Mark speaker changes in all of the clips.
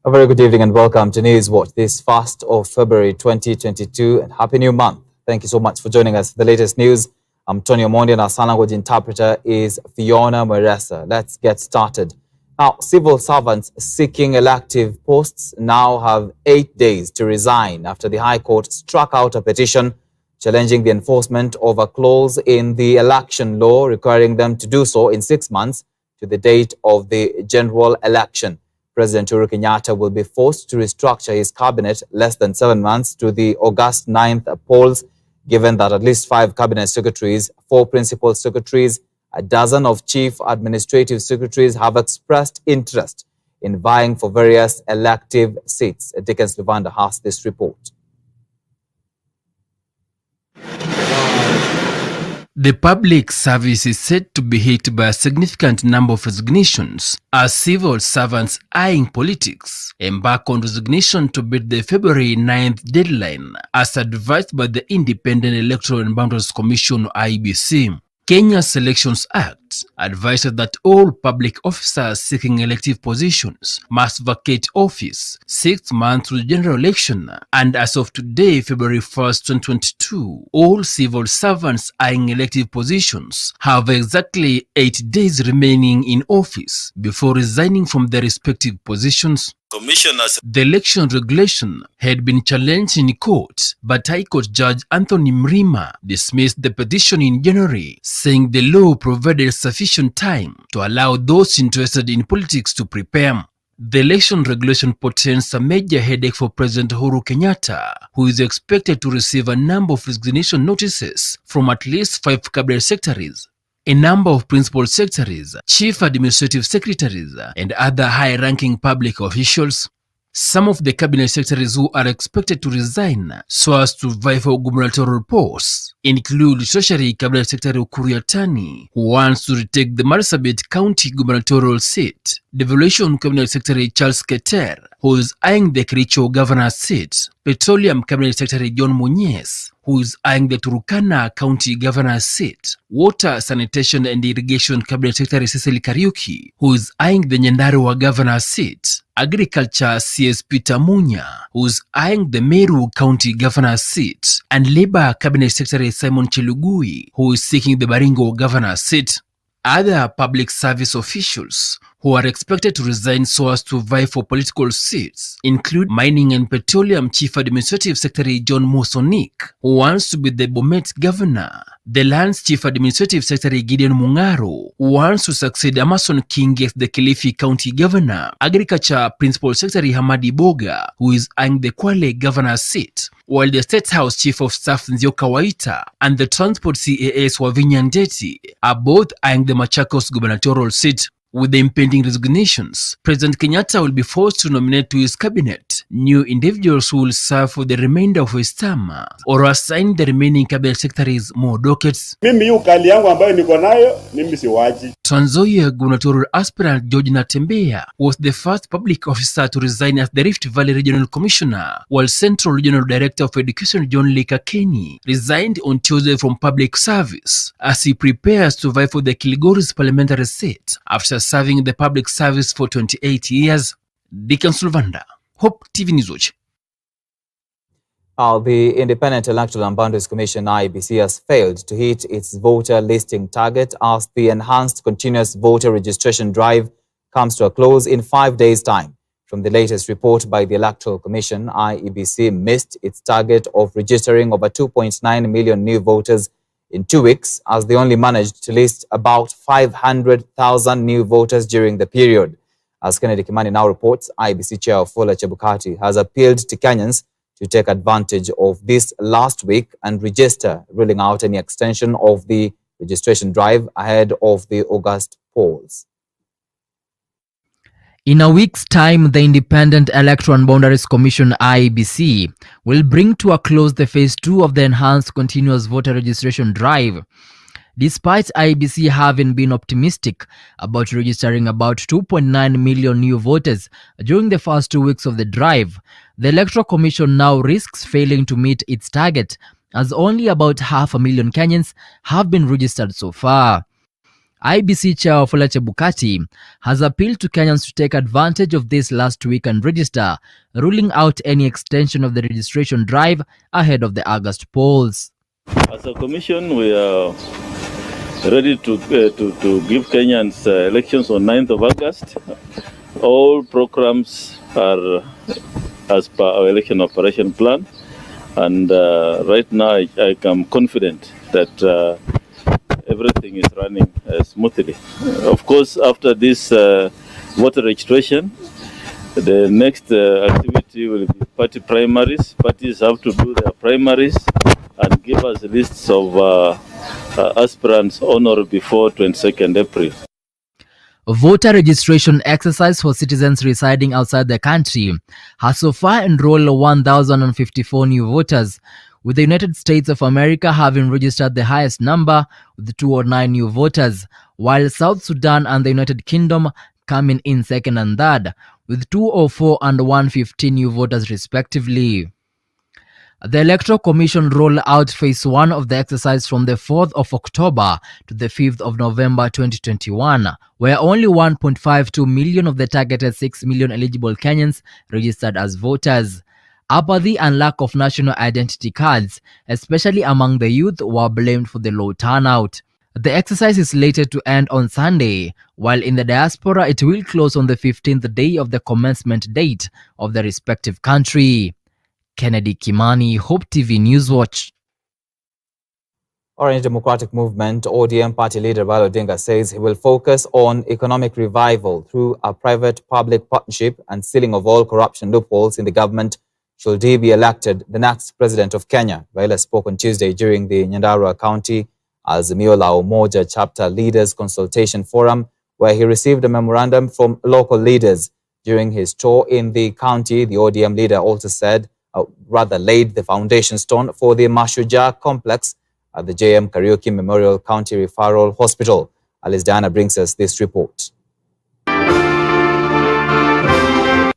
Speaker 1: A very good evening and welcome to Newswatch this 1st of February 2022 and happy new month. Thank you so much for joining us for the latest news. I'm Tony Omondi and our sign language interpreter is Fiona Mweresa. Let's get started. Now, civil servants seeking elective posts now have 8 days to resign after the High Court struck out a petition challenging the enforcement of a clause in the election law requiring them to do so in 6 months to the date of the general election. President Uhuru Kenyatta will be forced to restructure his cabinet less than 7 months to the August 9th polls, given that at least 5 cabinet secretaries, 4 principal secretaries, a dozen of chief administrative secretaries have expressed interest in vying for various elective seats. Dickens Luvanda has this report.
Speaker 2: The public service is said to be hit by a significant number of resignations as civil servants eyeing politics embark on resignation to beat the February 9th deadline as advised by the Independent Electoral and Boundaries Commission (IEBC). Kenya's Elections Act advises that all public officers seeking elective positions must vacate office 6 months to the general election, and as of today, February 1st, 2022, all civil servants eyeing elective positions have exactly 8 days remaining in office before resigning from their respective positions. The election regulation had been challenged in court, but High Court Judge Anthony Mrima dismissed the petition in January, saying the law provided sufficient time to allow those interested in politics to prepare. The election regulation portends a major headache for President Uhuru Kenyatta, who is expected to receive a number of resignation notices from at least 5 cabinet secretaries, a number of principal secretaries, chief administrative secretaries, and other high-ranking public officials. Some of the cabinet secretaries who are expected to resign so as to vie for gubernatorial posts include Treasury Cabinet Secretary Ukur Yatani, who wants to retake the Marsabit County gubernatorial seat, Devolution Cabinet Secretary Charles Keter, who is eyeing the Kericho governor's seat, Petroleum Cabinet Secretary John Munyes, who is eyeing the Turkana County governor's seat, Water, Sanitation and Irrigation Cabinet Secretary Cecily Kariuki, who is eyeing the Nyandarua governor's seat, Agriculture CS Peter Munya, who is eyeing the Meru County governor's seat, and Labor Cabinet Secretary Simon Chelugui, who is seeking the Baringo governor's seat. Other public service officials who are expected to resign so as to vie for political seats include Mining and Petroleum Chief Administrative Secretary John Mosonik, who wants to be the Bomet governor, the Lands Chief Administrative Secretary Gideon Mungaro, who wants to succeed Amason King as the Kilifi County governor, Agriculture Principal Secretary Hamadi Boga, who is eyeing the Kwale governor's seat, while the State House Chief of Staff Nzioka Waita and the Transport CAS Wavinya Ndeti are both eyeing the Machakos gubernatorial seat. With the impending resignations, President Kenyatta will be forced to nominate to his cabinet new individuals who will serve for the remainder of his term or assign the remaining cabinet secretaries more dockets.
Speaker 3: Mimi yu kali yangu ambayo niko nayo, mimi siwaji.
Speaker 2: Trans Nzoia gubernatorial aspirant George Natembeya was the first public officer to resign as the Rift Valley Regional Commissioner, while Central Regional Director of Education John Leka Kenny resigned on Tuesday from public service as he prepares to vie for the Kilgoris parliamentary seat after serving the public service for 28 years. Dickens Luvanda, Hope TV Newswatch.
Speaker 1: The Independent Electoral and Boundaries Commission (IEBC) has failed to hit its voter listing target as the enhanced continuous voter registration drive comes to a close in 5 days' time. From the latest report by the Electoral Commission, IEBC missed its target of registering over 2.9 million new voters in 2 weeks, as they only managed to list about 500,000 new voters during the period. As Kennedy Kimani now reports, IEBC Chair Fola Chebukati has appealed to Kenyans to take advantage of this last week and register, ruling out any extension of the registration drive ahead of the August polls.
Speaker 4: In a week's time, the Independent Electoral and Boundaries Commission (IEBC) will bring to a close the phase 2 of the enhanced continuous voter registration drive. Despite IEBC having been optimistic about registering about 2.9 million new voters during the first 2 weeks of the drive, the Electoral Commission now risks failing to meet its target, as only about 500,000 Kenyans have been registered so far. IBC Chair Wafula Chebukati has appealed to Kenyans to take advantage of this last week and register, ruling out any extension of the registration drive ahead of the August polls.
Speaker 5: As a commission, we are ready to give Kenyans elections on 9th of August. All programs are as per our election operation plan, and right now I am confident that everything is running smoothly. Of course, after this voter registration, the next activity will be party primaries. Parties have to do their primaries and give us lists of aspirants on or before 22nd April.
Speaker 4: Voter registration exercise for citizens residing outside the country has so far enrolled 1,054 new voters, with the United States of America having registered the highest number with 209 new voters, while South Sudan and the United Kingdom coming in second and third, with 204 and 115 new voters respectively. The Electoral Commission rolled out Phase 1 of the exercise from the 4th of October to the 5th of November 2021, where only 1.52 million of the targeted 6 million eligible Kenyans registered as voters. Apathy and lack of national identity cards, especially among the youth, were blamed for the low turnout. The exercise is slated to end on Sunday, while in the diaspora it will close on the 15th day of the commencement date of the respective country. Kennedy Kimani, Hope TV Newswatch.
Speaker 1: Orange Democratic Movement ODM party leader Raila Odinga says he will focus on economic revival through a private-public partnership and sealing of all corruption loopholes in the government should he be elected the next president of Kenya. Raila spoke on Tuesday during the Nyandarua County Azimio la Umoja chapter leaders consultation forum, where he received a memorandum from local leaders. During his tour in the county, the ODM leader also said laid the foundation stone for the Mashujaa complex at the JM Kariuki Memorial County Referral Hospital. Alice Diana brings us this report.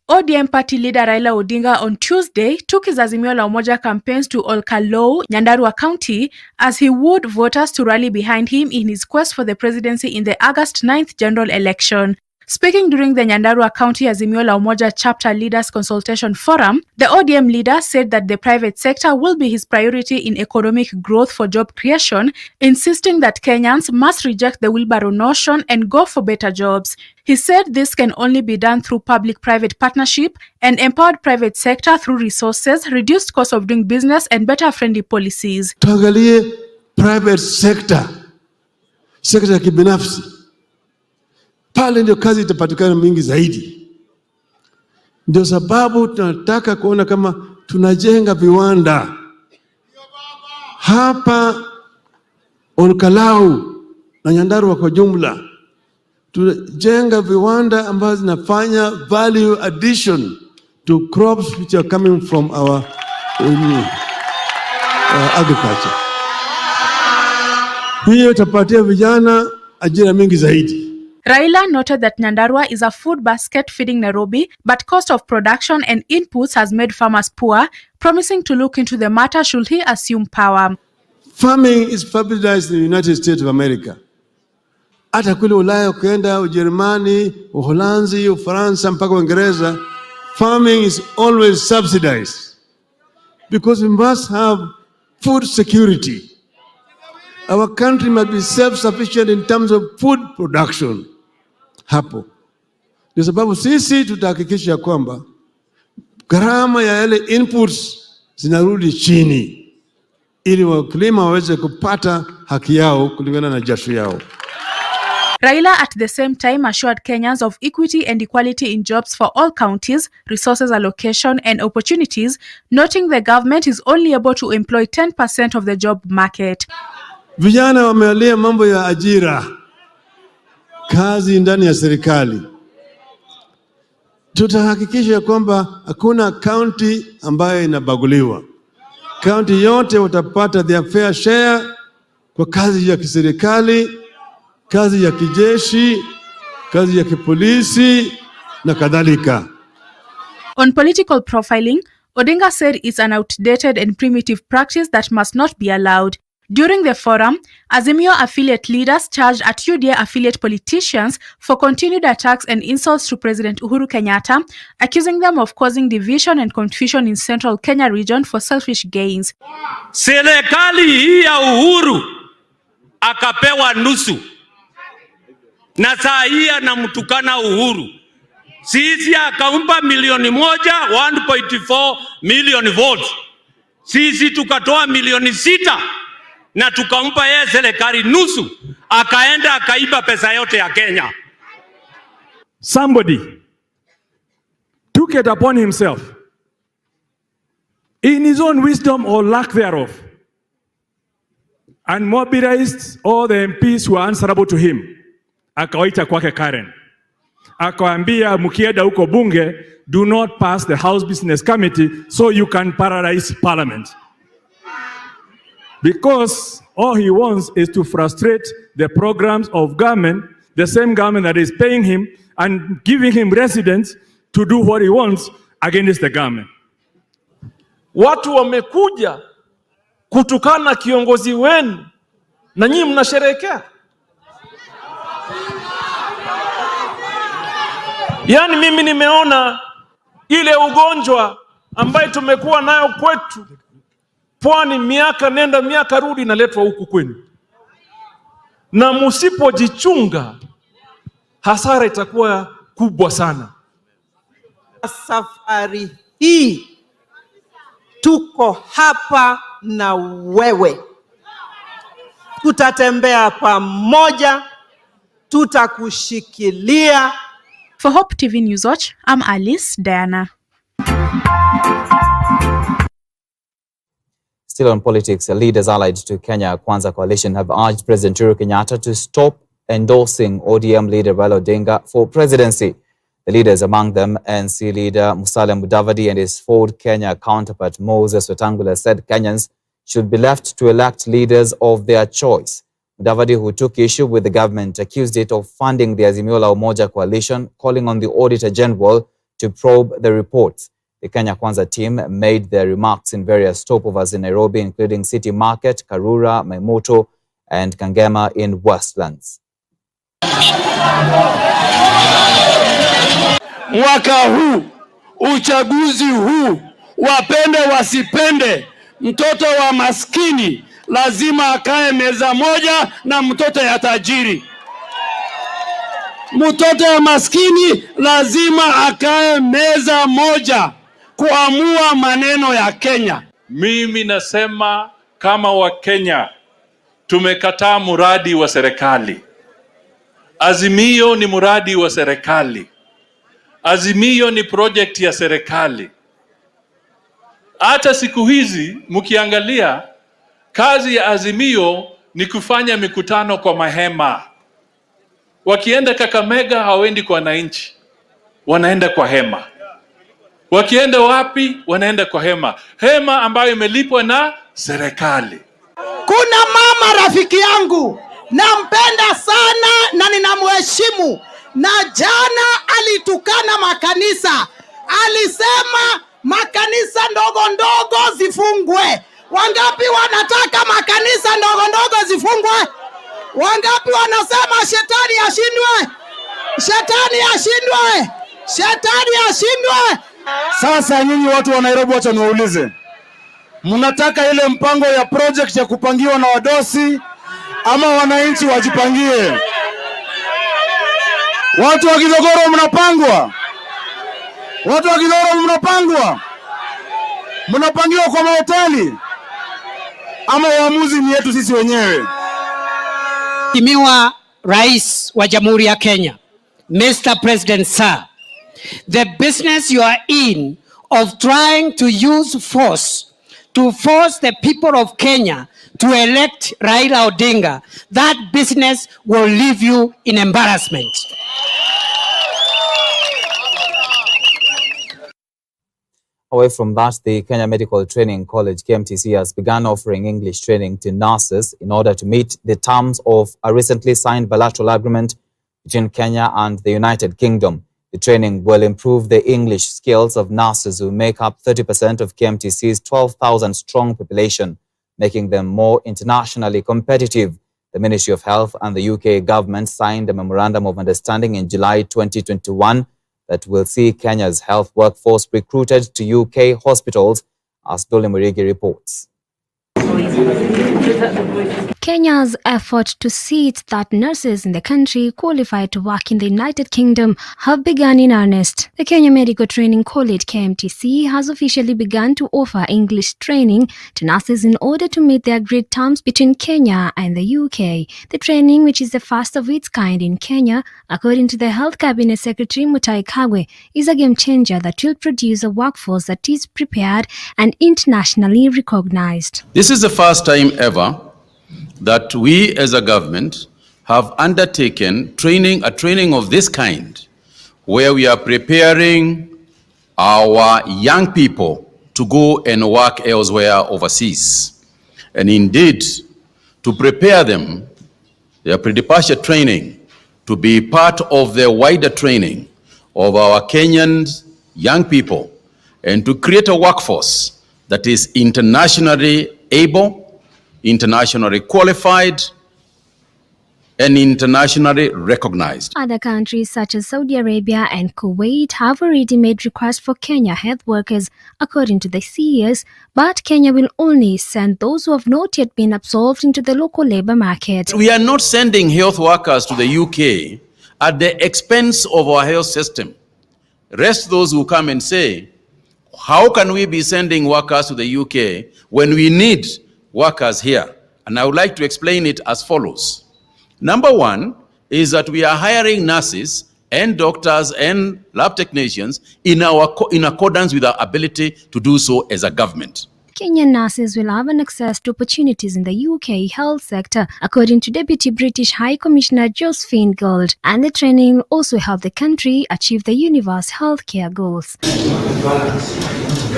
Speaker 6: ODM party leader Raila Odinga on Tuesday took his Azimio la Umoja campaigns to Olkalou, Nyandarua County, as he wooed voters to rally behind him in his quest for the presidency in the August 9th general election. Speaking during the Nyandarua County Azimio la Umoja chapter leaders consultation forum, the ODM leader said that the private sector will be his priority in economic growth for job creation, insisting that Kenyans must reject the wheelbarrow notion and go for better jobs. He said this can only be done through public-private partnership and empowered private sector through resources, reduced cost of doing business and better friendly policies.
Speaker 7: Tuangalie private sector ya kibinafsi. Pale ndio kazi itapatikana mingi zaidi. Ndio sababu tunataka kuona kama tunajenga viwanda hapa Olkalau na Nyandarua kwa jumla. Tunajenga viwanda ambazo zinafanya value addition to crops which are coming from our agriculture. Hiyo itapatia vijana ajira mingi zaidi.
Speaker 6: Raila noted that Nyandarua is a food basket feeding Nairobi, but cost of production and inputs has made farmers poor, promising to look into the matter should he assume power.
Speaker 7: Farming is subsidized in the United States of America. Hata kule Ulaya ukienda Ujerumani, Uholanzi, Ufaransa mpaka Uingereza, farming is always subsidized because we must have food security. Our country must be self-sufficient in terms of food production. Hapo ndio sababu sisi tutahakikisha kwamba gharama ya yale inputs zinarudi chini ili wakulima waweze kupata haki yao kulingana na jasho yao.
Speaker 6: Raila at the same time assured Kenyans of equity and equality in jobs for all counties, resources allocation and opportunities, noting the government is only able to employ 10% of the job market.
Speaker 7: Vijana wamealia mambo ya ajira, kazi ndani ya serikali. Tutahakikisha kwamba hakuna county ambayo inabaguliwa. County yote watapata their fair share kwa kazi ya kiserikali, kazi ya kijeshi, kazi ya kipolisi na kadhalika.
Speaker 6: On political profiling, Odinga said it's an outdated and primitive practice that must not be allowed. During the forum, Azimio affiliate leaders charged at UDA affiliate politicians for continued attacks and insults to President Uhuru Kenyatta, accusing them of causing division and confusion in Central Kenya region for selfish gains.
Speaker 8: Serikali hii ya Uhuru akapewa nusu, na saa hii anamtukana Uhuru. Sisi akampa milioni moja, 1.4 million votes. Sisi tukatoa milioni 6 na tukampa yeye serikali nusu, akaenda akaiba pesa yote ya Kenya.
Speaker 9: Somebody took it upon himself, in his own wisdom or lack thereof, and mobilized all the MPs who are answerable to him. Akawaita kwake Karen, akawaambia mkienda huko bunge, do not pass the House Business Committee so you can paralyze Parliament. Because all he wants is to frustrate the programs of government, the same government that is paying him and giving him residence to do what he wants against the government.
Speaker 10: Watu wamekuja kutukana kiongozi wenu na nyinyi mnasherehekea. Yaani mimi nimeona ile ugonjwa ambayo tumekuwa nayo kwetu Pwani, miaka nenda miaka rudi, inaletwa huku kwenu, na msipojichunga hasara itakuwa kubwa sana.
Speaker 11: Safari hii tuko hapa na wewe, tutatembea pamoja, tutakushikilia.
Speaker 6: For Hope TV Newswatch, I'm Alice Diana.
Speaker 1: Still on politics, leaders allied to Kenya Kwanza coalition have urged President Uhuru Kenyatta to stop endorsing ODM leader Raila Odinga for presidency. The leaders, among them NC leader Musalia Mudavadi and his Ford Kenya counterpart Moses Wetangula, said Kenyans should be left to elect leaders of their choice. Mudavadi, who took issue with the government, accused it of funding the Azimio la Umoja coalition, calling on the Auditor General to probe the reports. The Kenya Kwanza team made their remarks in various stopovers in Nairobi, including City Market, Karura, Maimoto, and Kangema in Westlands.
Speaker 12: Mwaka huu, uchaguzi huu, wapende wasipende, mtoto wa maskini lazima akae meza moja na mtoto ya tajiri. Mtoto wa maskini lazima akae meza moja kuamua maneno ya Kenya.
Speaker 8: Mimi nasema kama Wakenya tumekataa muradi wa serikali. Azimio ni muradi wa serikali. Azimio ni project ya serikali. Hata siku hizi mkiangalia, kazi ya Azimio ni kufanya mikutano kwa mahema. Wakienda Kakamega hawaendi kwa wananchi, wanaenda kwa hema. Wakienda wapi? Wanaenda kwa hema. Hema ambayo imelipwa na serikali.
Speaker 11: Kuna mama rafiki yangu nampenda sana na ninamheshimu, na jana alitukana makanisa. Alisema makanisa ndogo ndogo zifungwe. Wangapi wanataka makanisa ndogo ndogo zifungwe? Wangapi wanasema shetani ashindwe? Shetani ashindwe! Shetani ashindwe!
Speaker 12: Sasa nyinyi watu wa Nairobi, wacha niwaulize. Mnataka ile mpango ya project ya kupangiwa na wadosi ama wananchi wajipangie? Watu wa Kidogoro mnapangwa? Watu wa Kidogoro mnapangwa? Mnapangiwa kwa mahoteli? Ama uamuzi ni yetu sisi wenyewe?
Speaker 11: Mheshimiwa Rais wa Jamhuri ya Kenya, Mr. President Sir, the business you are in of trying to use force to force the people of Kenya to elect Raila Odinga, that business will leave you in embarrassment.
Speaker 1: Away from that, the Kenya Medical Training College, KMTC, has begun offering English training to nurses in order to meet the terms of a recently signed bilateral agreement between Kenya and the United Kingdom. The training will improve the English skills of nurses who make up 30% of KMTC's 12,000-strong population. making them more internationally competitive. The Ministry of Health and the UK government signed a memorandum of understanding in July 2021 that will see Kenya's health workforce recruited to UK hospitals, as Dole Murigi reports.
Speaker 13: Kenya's effort to see that nurses in the country qualified to work in the United Kingdom have begun in earnest. The Kenya Medical Training College (KMTC) has officially begun to offer English training to nurses in order to meet the agreed terms between Kenya and the UK. The training, which is the first of its kind in Kenya, according to the Health Cabinet Secretary Mutahi Kagwe, is a game changer that will produce a workforce that is prepared and internationally recognized.
Speaker 14: This is the first time ever that we as a government have undertaken a training of this kind, where we are preparing our young people to go and work elsewhere overseas. And indeed, to prepare them, their pre-departure training, to be part of the wider training of our Kenyan young people, and to create a workforce that is internationally able, internationally qualified, and internationally recognized.
Speaker 13: Other countries such as Saudi Arabia and Kuwait have already made requests for Kenya health workers, according to the CES, but Kenya will only send those who have not yet been absorbed into the local labor market.
Speaker 14: We are not sending health workers to the UK at the expense of our health system. Rest those who come and say, how can we be sending workers to the UK when we need workers here? And I would like to explain it as follows. Number one is that we are hiring nurses and doctors and lab technicians in accordance with our ability to do so as a government.
Speaker 13: Kenyan nurses will have an access to opportunities in the UK health sector, according to Deputy British High Commissioner Josephine Gold, and the training will also help the country achieve the universal healthcare goals.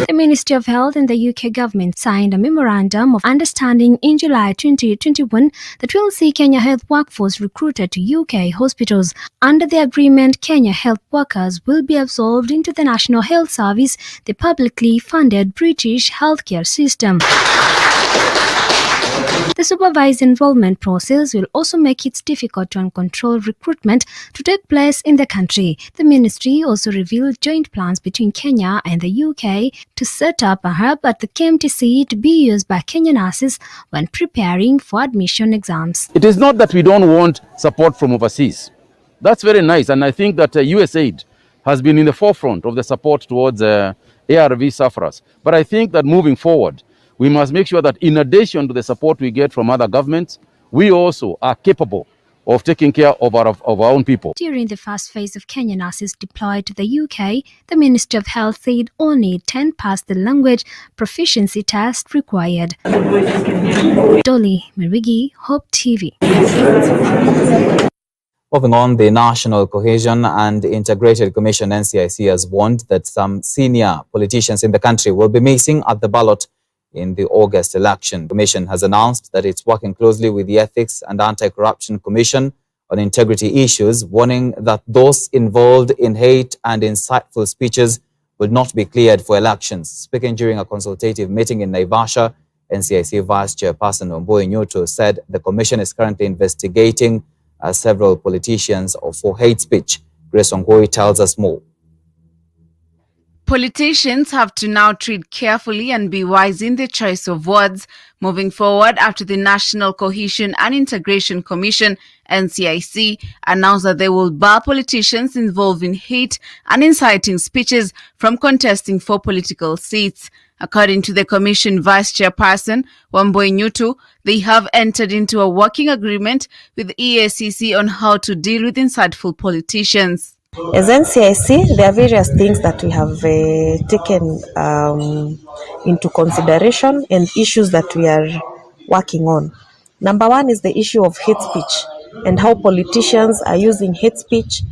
Speaker 13: The Ministry of Health and the UK government signed a memorandum of understanding in July 2021 that will see Kenya health workforce recruited to UK hospitals. Under the agreement, Kenya health workers will be absorbed into the National Health Service, the publicly funded British healthcare system. The supervised enrollment process will also make it difficult to uncontrolled recruitment to take place in the country. The ministry also revealed joint plans between Kenya and the UK to set up a hub at the KMTC to be used by Kenyan nurses when preparing for admission exams.
Speaker 14: It is not that we don't want support from overseas. That's very nice, and I think that USAID has been in the forefront of the support towards ARV sufferers. But I think that moving forward, we must make sure that in addition to the support we get from other governments, we also are capable of taking care of our own people.
Speaker 13: During the first phase of Kenyan nurses deployed to the UK, the Ministry of Health said only 10 passed the language proficiency test required. Dolly Merigi, Hope TV.
Speaker 1: Moving on, the National Cohesion and Integrated Commission (NCIC) has warned that some senior politicians in the country will be missing at the ballot in the August election. The Commission has announced that it's working closely with the Ethics and Anti-Corruption Commission on integrity issues, warning that those involved in hate and insightful speeches will not be cleared for elections. Speaking during a consultative meeting in Naivasha, NCIC Vice Chairperson Wambui Nyuto said the Commission is currently investigating several politicians for hate speech. Grace Ongoi tells us more.
Speaker 15: Politicians have to now tread carefully and be wise in their choice of words moving forward after the National Cohesion and Integration Commission (NCIC) announced that they will bar politicians involved in hate and inciting speeches from contesting for political seats. According to the Commission Vice Chairperson Wambui Nyuto, they have entered into a working agreement with EACC on how to deal with insightful politicians.
Speaker 16: As NCIC, there are various things that we have taken into consideration and issues that we are working on. Number one is the issue of hate speech and how politicians are using hate speech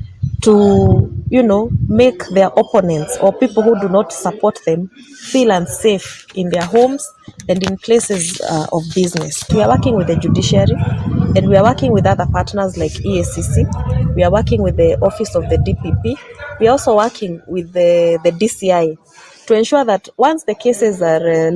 Speaker 16: to, make their opponents or people who do not support them feel unsafe in their homes and in places of business. We are working with the judiciary and we are working with other partners like EACC. We are working with the Office of the DPP. We are also working with the DCI to ensure that once the cases are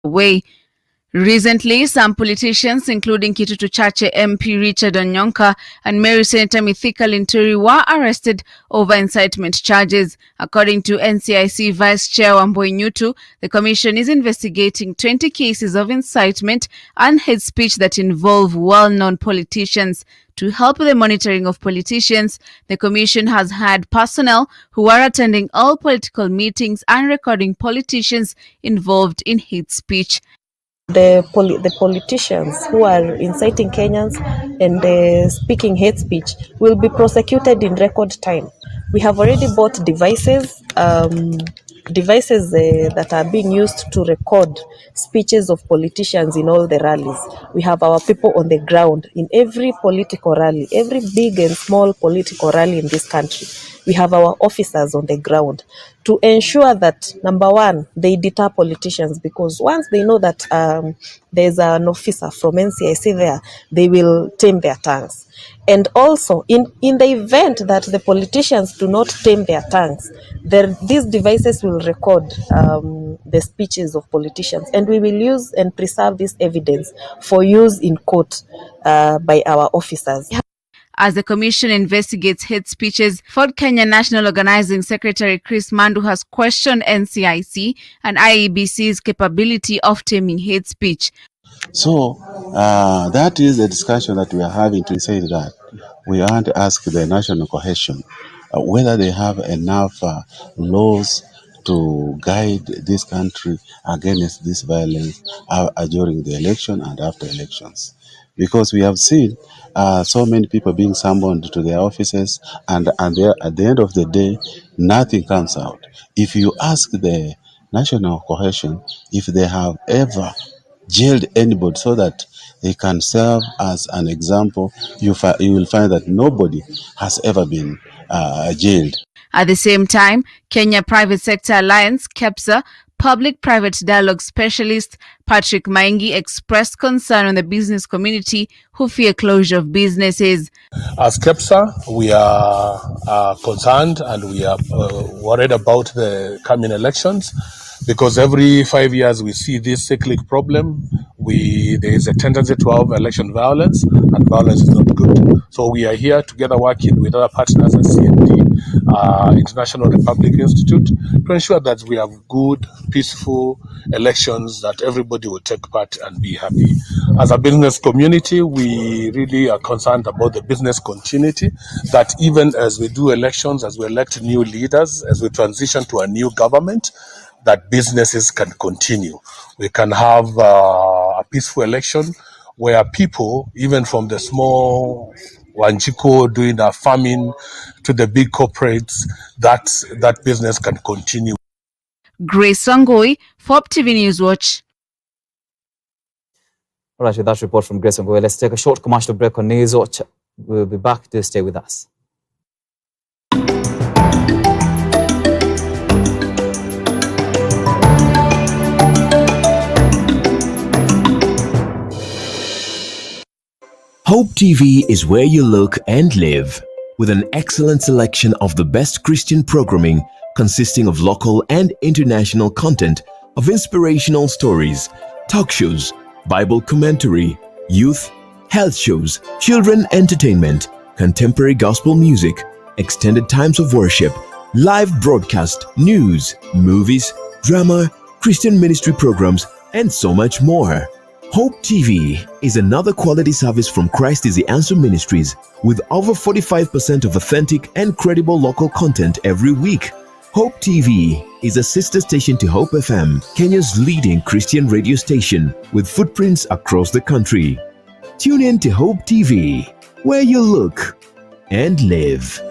Speaker 15: way. Recently, some politicians, including Kitutu Chache MP Richard Onyonka and Mary Senator Mithika Linturi, were arrested over incitement charges. According to NCIC Vice Chair Wambui Nyutu, the Commission is investigating 20 cases of incitement and hate speech that involve well-known politicians. To help with the monitoring of politicians, the Commission has had personnel who are attending all political meetings and recording politicians involved in hate speech.
Speaker 16: The politicians who are inciting Kenyans and speaking hate speech will be prosecuted in record time. We have already bought devices that are being used to record speeches of politicians in all the rallies. We have our people on the ground in every political rally, every big and small political rally in this country. We have our officers on the ground to ensure that, number one, they deter politicians, because once they know that there's an officer from NCIC there, they will tame their tongues. And also, in the event that the politicians do not tame their tongues, these devices will record the speeches of politicians, and we will use and preserve this evidence for use in court by our officers.
Speaker 15: As the Commission investigates hate speeches, Ford Kenya National Organizing Secretary Chris Mandu has questioned NCIC and IEBC's capability of taming hate speech.
Speaker 17: So that is a discussion that we are having to say that we want to ask the national cohesion whether they have enough laws to guide this country against this violence during the election and after elections. Because we have seen so many people being summoned to their offices, and at the end of the day, nothing comes out. If you ask the national cohesion if they have ever jailed anybody so that they can serve as an example, you will find that nobody has ever been jailed.
Speaker 15: At the same time, Kenya Private Sector Alliance, KEPSA, public-private dialogue specialist Patrick Maingi expressed concern on the business community who fear closure of businesses.
Speaker 18: As KEPSA, we are concerned and we are worried about the coming elections, because every 5 years we see this cyclic problem. There is a tendency to have election violence, and violence is not good. So we are here together working with other partners at CND, International Republic Institute, to ensure that we have good, peaceful elections that everybody will take part and be happy. As a business community, we really are concerned about the business continuity, that even as we do elections, as we elect new leaders, as we transition to a new government, that businesses can continue. We can have a peaceful election where people, even from the small Wanjiko doing their farming to the big corporates, that business can continue.
Speaker 15: Grace Songoi, FOP TV Newswatch.
Speaker 1: All right, with that report from Grace Songoi, let's take a short commercial break on Newswatch. We'll be back. Do stay with us.
Speaker 19: Hope TV is where you look and live, with an excellent selection of the best Christian programming consisting of local and international content of inspirational stories, talk shows, Bible commentary, youth, health shows, children entertainment, contemporary gospel music, extended times of worship, live broadcast, news, movies, drama, Christian ministry programs, and so much more. Hope TV is another quality service from Christ is the Answer Ministries, with over 45% of authentic and credible local content every week. Hope TV is a sister station to Hope FM, Kenya's leading Christian radio station, with footprints across the country. Tune in to Hope TV, where you look and live.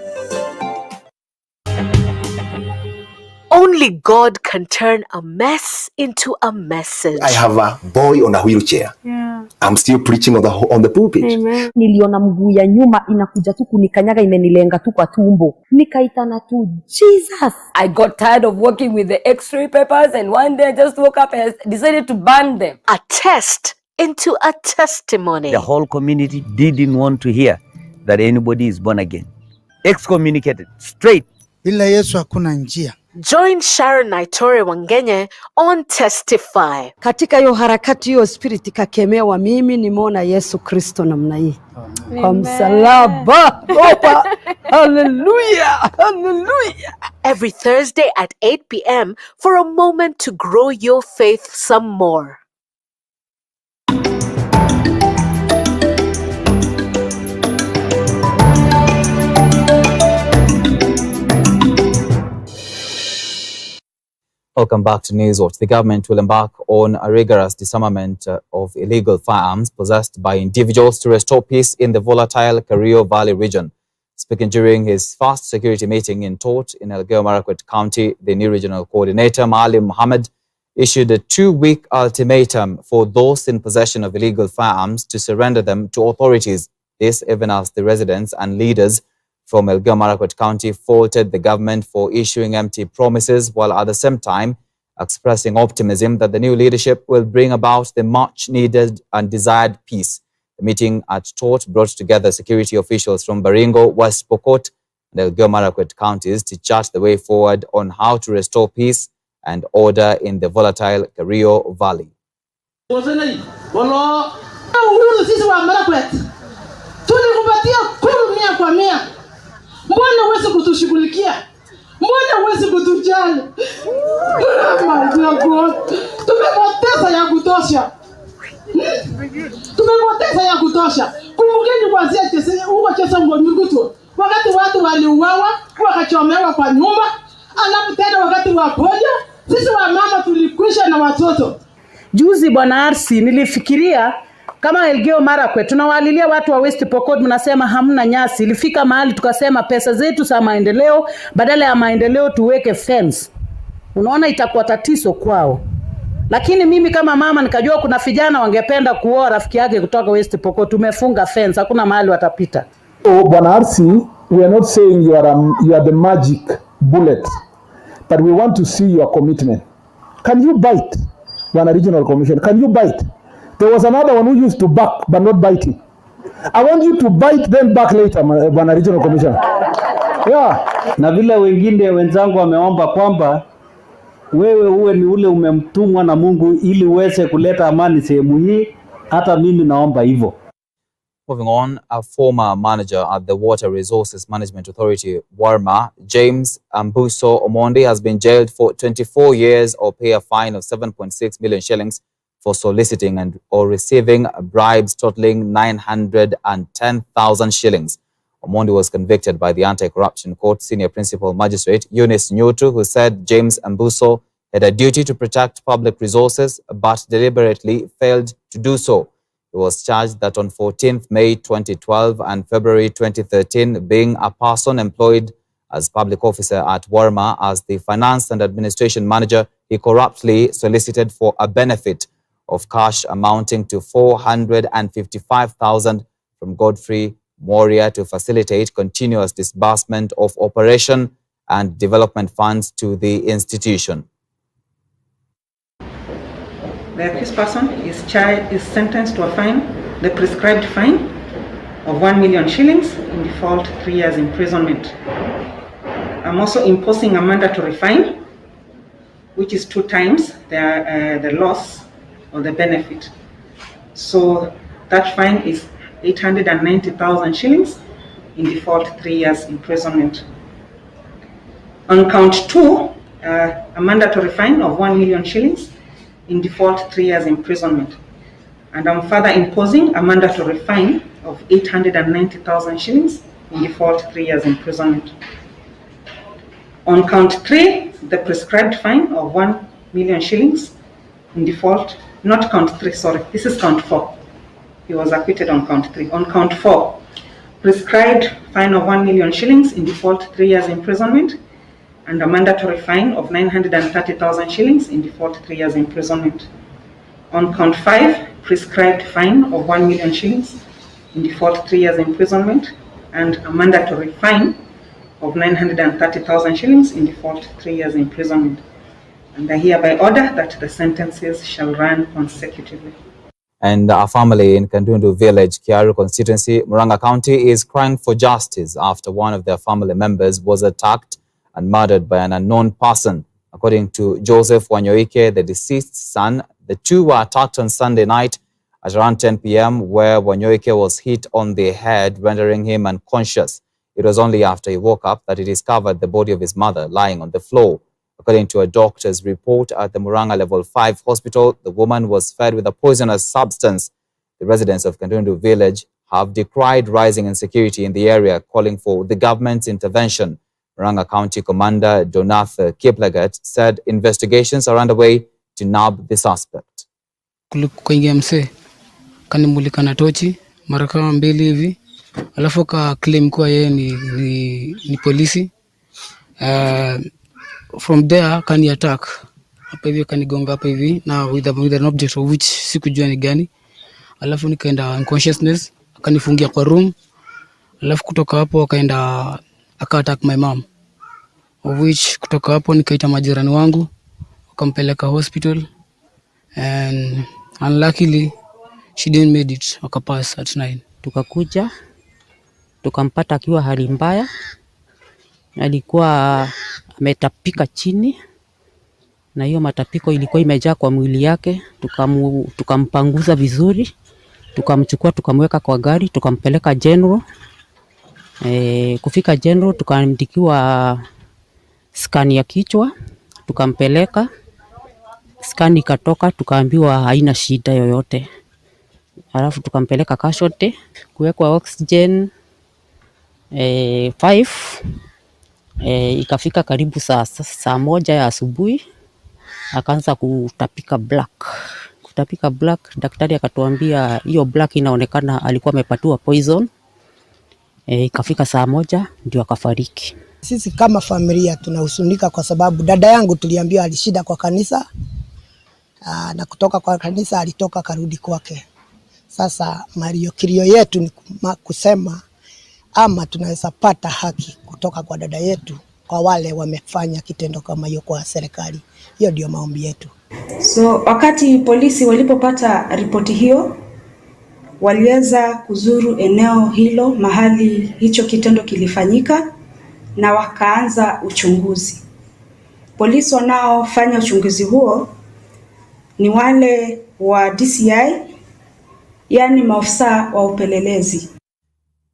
Speaker 20: Only God can turn a mess into a message.
Speaker 21: I have a boy on a wheelchair.
Speaker 20: Yeah.
Speaker 21: I'm still preaching on the pulpit.
Speaker 20: Amen.
Speaker 22: Niliona mguu ya nyuma inakuja tu kunikanyaga, imenilenga tu kwa tumbo. Nikaitana tu Jesus.
Speaker 23: I got tired of working with the x-ray papers, and one day I just woke up and decided to burn them.
Speaker 20: A test into a testimony.
Speaker 24: The whole community didn't want to hear that anybody is born again. Excommunicated straight.
Speaker 25: Bila Yesu hakuna njia.
Speaker 20: Join Sharon Naitore Wangenye on Testify.
Speaker 22: Katika hiyo harakati, hiyo spirit ikakemewa. Mimi nimeona Yesu Kristo namna hii kwa msalaba. Hallelujah, hallelujah.
Speaker 20: Every Thursday at 8 p.m. for a moment to grow your faith some more.
Speaker 1: Welcome back to Newswatch. The government will embark on a rigorous disarmament of illegal firearms possessed by individuals to restore peace in the volatile Kerio Valley region. Speaking during his first security meeting in Tot in Elgeyo Marakwet County, the new regional coordinator, Maalim Mohammed, issued a 2-week ultimatum for those in possession of illegal firearms to surrender them to authorities. This even as the residents and leaders from Elgeyo Marakwet County faulted the government for issuing empty promises, while at the same time expressing optimism that the new leadership will bring about the much-needed and desired peace. The meeting at Tot brought together security officials from Baringo, West Pokot, and Elgeyo Marakwet counties to chart the way forward on how to restore peace and order in the volatile Kerio Valley.
Speaker 2: Mbona huwezi kutushughulikia? Mbona huwezi kutujali? Tumepoteza ya kutosha. Tumepoteza ya kutosha. Kumbukeni kuanzia huko Chesa Ngomigutu. Wakati watu waliuawa, wakachomewa kwa nyumba, alafu tena wakati wa pojo, sisi wa mama tulikwisha na watoto.
Speaker 3: Juzi Bwana Arsi nilifikiria kama Elgeyo Marakwet tunawalilia watu wa West Pokot, mnasema hamna nyasi. Ilifika mahali tukasema pesa zetu za maendeleo, badala ya maendeleo tuweke fence. Unaona itakuwa tatizo kwao. Lakini mimi kama mama nikajua kuna vijana wangependa kuoa rafiki yake kutoka West Pokot, tumefunga fence, hakuna mahali watapita.
Speaker 4: Bwana Arsi, we are not saying you are the magic bullet, but we want to see your commitment. Can you bite, Bwana Regional Commission? Can you bite? There was another one who used to back but not biting. I want you to bite then back later, Bwana Regional Commissioner. Yeah.
Speaker 24: Na vile wengine wenzangu wameomba kwamba wewe uwe ni ule umemtumwa na Mungu ili uweze kuleta amani sehemu hii, hata mimi naomba hivyo.
Speaker 1: Moving on, a former manager at the Water Resources Management Authority, WARMA, James Ambuso Omondi, has been jailed for 24 years or pay a fine of 7.6 million shillings for soliciting and or receiving bribes totaling 910,000 shillings. Omondi was convicted by the Anti-Corruption Court Senior Principal Magistrate Eunice Nyutu, who said James Ambuso had a duty to protect public resources but deliberately failed to do so. He was charged that on 14th May 2012 and February 2013, being a person employed as public officer at WARMA as the Finance and Administration Manager, he corruptly solicited for a benefit of cash amounting to 455,000 from Godfrey Moria to facilitate continuous disbursement of operation and development funds to the institution.
Speaker 5: The accused person is sentenced to a fine, the prescribed fine of 1 million shillings, in default 3 years imprisonment. I'm also imposing a mandatory fine, which is 2 times the loss or the benefit. So that fine is 890,000 shillings, in default 3 years imprisonment. On count 2, a mandatory fine of 1 million shillings, in default 3 years imprisonment. And I'm further imposing a mandatory fine of 890,000 shillings, in default 3 years imprisonment. On count 3, the prescribed fine of 1 million shillings, in default, not count 3, sorry, this is count 4. He was acquitted on count 3. On count 4, prescribed fine of 1 million shillings, in default 3 years imprisonment, and a mandatory fine of 930,000 shillings, in default 3 years imprisonment. On count 5, prescribed fine of 1 million shillings, in default 3 years imprisonment, and a mandatory fine of 930,000 shillings, in default 3 years imprisonment. And I hereby order that the sentences shall run consecutively.
Speaker 1: And a family in Kandundu village, Kiaru constituency, Murang'a County, is crying for justice after one of their family members was attacked and murdered by an unknown person. According to Joseph Wanyoike, the deceased son, the two were attacked on Sunday night at around 10 p.m. where Wanyoike was hit on the head, rendering him unconscious. It was only after he woke up that he discovered the body of his mother lying on the floor. According to a doctor's report at the Muranga Level 5 hospital, the woman was fed with a poisonous substance. The residents of Kandundu village have decried rising insecurity in the area, calling for the government's intervention. Muranga County Commander Donath Kiplagat said investigations are underway to nab the suspect.
Speaker 6: Kuingia mse kanimulika na tochi mara kama 2 hivi, alafu ka claim kwa yeye ni polisi. From there kani attack hapa hivi, kanigonga hapa hivi na with an object of which sikujua ni gani, alafu nikaenda unconsciousness, akanifungia kwa room, alafu kutoka hapo akaenda attack my mom, of which kutoka hapo nikaita majirani wangu wakampeleka hospital and unluckily she didn't made it, akapass at 9.
Speaker 7: Tukakuja tukampata akiwa hali mbaya, alikuwa ametapika chini na hiyo matapiko ilikuwa imejaa kwa mwili yake. Tukampanguza vizuri, tukamchukua tukamweka kwa gari, tukampeleka general. Kufika general tukaandikiwa scan ya kichwa, tukampeleka scan ikatoka, tukaambiwa haina shida yoyote. Alafu tukampeleka casualty kuwekwa oxygen 5. Ikafika karibu saa 1 ya asubuhi akaanza kutapika black. Daktari akatuambia hiyo black inaonekana alikuwa amepatiwa poison. Ikafika saa 1 ndio akafariki.
Speaker 9: Sisi kama familia tunahuzunika kwa sababu dada yangu tuliambiwa alishida kwa kanisa, na kutoka kwa kanisa alitoka karudi kwake. Sasa kilio yetu ni kusema ama tunaweza pata haki kutoka kwa dada yetu kwa wale wamefanya kitendo kama hiyo kwa serikali. Hiyo ndio maombi yetu.
Speaker 10: So wakati polisi walipopata ripoti hiyo, waliweza kuzuru eneo hilo mahali hicho kitendo kilifanyika na wakaanza uchunguzi. Polisi wanaofanya uchunguzi huo ni wale wa DCI, yani maafisa wa upelelezi.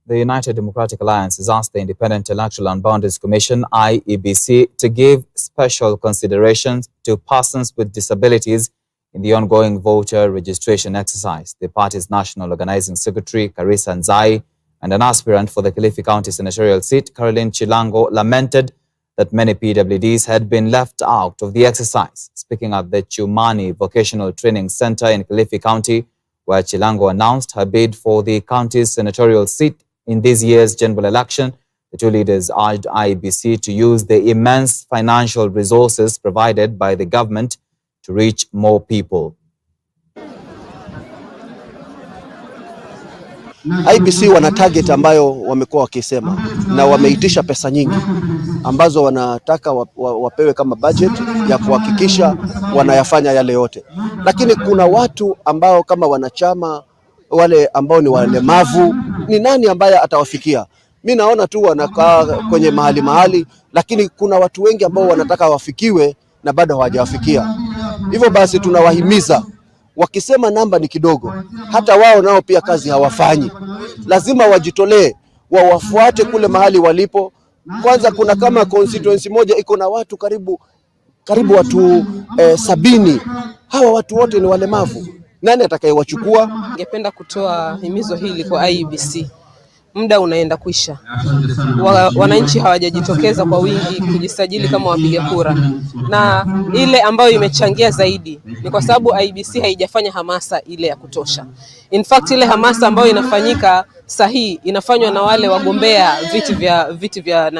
Speaker 1: The United Democratic Alliance has asked the Independent Electoral and Boundaries Commission, IEBC, to give special considerations to persons with disabilities in the ongoing voter registration exercise. The party's National Organizing Secretary, Karisa Nzai, and an aspirant for the Kilifi County senatorial seat, Caroline Chilango, lamented that many PWDs had been left out of the exercise. Speaking at the Chumani Vocational Training Center in Kilifi County, where Chilango announced her bid for the county's senatorial seat in this year's general election, the two leaders urged IEBC to use the immense financial resources provided by the government to reach more people.
Speaker 25: IEBC wana target ambayo wamekuwa wakisema na wameitisha pesa nyingi ambazo wanataka wapewe kama budget ya kuhakikisha wanayafanya yale yote. Lakini kuna watu ambao kama wanachama wale ambao ni walemavu, ni nani ambaye atawafikia? Mimi naona tu wanakaa kwenye mahali, lakini kuna watu wengi ambao wanataka wafikiwe na bado hawajawafikia. Hivyo basi tunawahimiza, wakisema namba ni kidogo, hata wao nao pia kazi hawafanyi. Lazima wajitolee, wafuate kule mahali walipo. Kwanza kuna kama constituency moja iko na watu karibu watu 70. Hawa watu wote ni walemavu. Nani atakayewachukua?
Speaker 26: Ningependa kutoa himizo hili kwa IEBC. Muda unaenda kuisha. Wananchi hawajajitokeza kwa wingi kujisajili kama wapiga kura. Na ile ambayo imechangia zaidi ni kwa sababu IEBC haijafanya hamasa ile ya kutosha. In fact ile hamasa ambayo inafanyika sahihi inafanywa na wale wagombea viti vya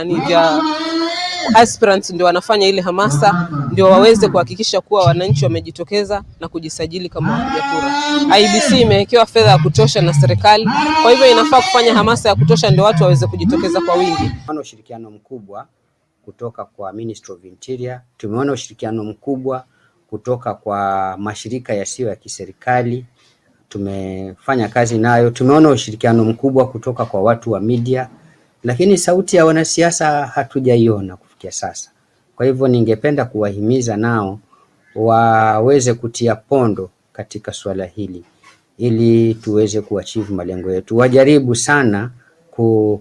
Speaker 26: aspirants, ndio wanafanya ile hamasa ndio waweze kuhakikisha kuwa wananchi wamejitokeza na kujisajili kama wapiga kura. IEBC imewekewa fedha ya kutosha na serikali, kwa hivyo inafaa kufanya hamasa ya kutosha ndio watu waweze kujitokeza kwa wingi.
Speaker 27: Tumeona ushirikiano mkubwa kutoka kwa Ministry of Interior, tumeona ushirikiano mkubwa kutoka kwa mashirika yasiyo ya kiserikali, tumefanya kazi nayo, tumeona ushirikiano mkubwa kutoka kwa watu wa media, lakini sauti ya wanasiasa hatujaiona kufikia kufikia sasa. Kwa hivyo ningependa kuwahimiza nao waweze kutia pondo katika swala hili ili tuweze kuachieve malengo yetu. Wajaribu sana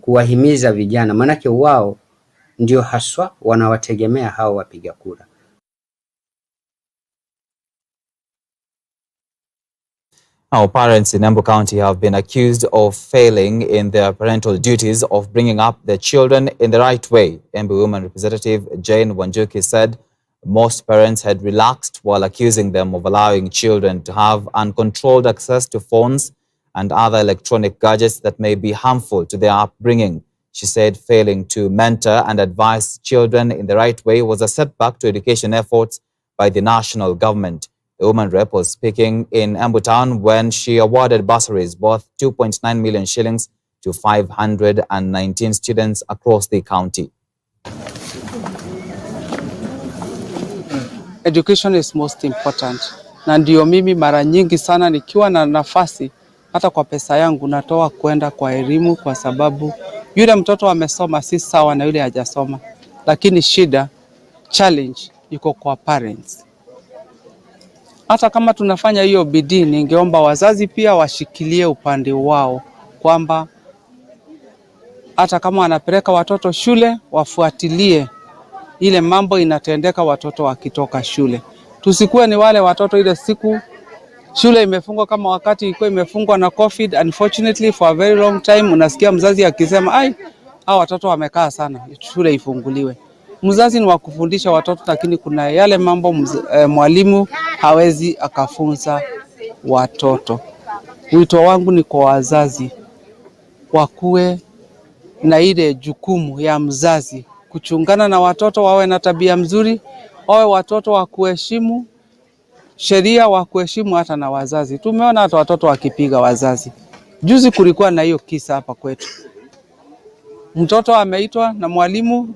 Speaker 27: kuwahimiza vijana, manake wao ndio haswa wanawategemea hao wapiga kura.
Speaker 1: Now, parents in Embu County have been accused of failing in their parental duties of bringing up their children in the right way. Embu Women Representative Jane Wanjuki said most parents had relaxed while accusing them of allowing children to have uncontrolled access to phones and other electronic gadgets that may be harmful to their upbringing. She said failing to mentor and advise children in the right way was a setback to education efforts by the national government. The woman rep was speaking in Embu Town when she awarded bursaries worth 2.9 million shillings to 519 students across the county.
Speaker 8: Education is most important. Na ndio mimi mara nyingi sana nikiwa na nafasi hata kwa pesa yangu natoa kwenda kwa elimu, kwa sababu yule mtoto amesoma si sawa na yule hajasoma. Lakini shida, challenge iko kwa parents. Hata kama tunafanya hiyo bidii, ningeomba wazazi pia washikilie upande wao, kwamba hata kama wanapeleka watoto shule wafuatilie ile mambo inatendeka watoto wakitoka shule. Tusikuwe ni wale watoto ile siku shule imefungwa kama wakati ilikuwa imefungwa na COVID. Unfortunately for a very long time unasikia mzazi akisema hao watoto wamekaa sana, shule ifunguliwe. Mzazi ni wa kufundisha watoto, lakini kuna yale mambo mwalimu hawezi akafunza watoto. Wito wangu ni kwa wazazi wakuwe na ile jukumu ya mzazi kuchungana na watoto, wawe na tabia mzuri, wawe watoto wa kuheshimu sheria, wa kuheshimu hata na wazazi. Tumeona hata watoto wakipiga wazazi. Juzi kulikuwa na hiyo kisa hapa kwetu. Mtoto ameitwa na mwalimu,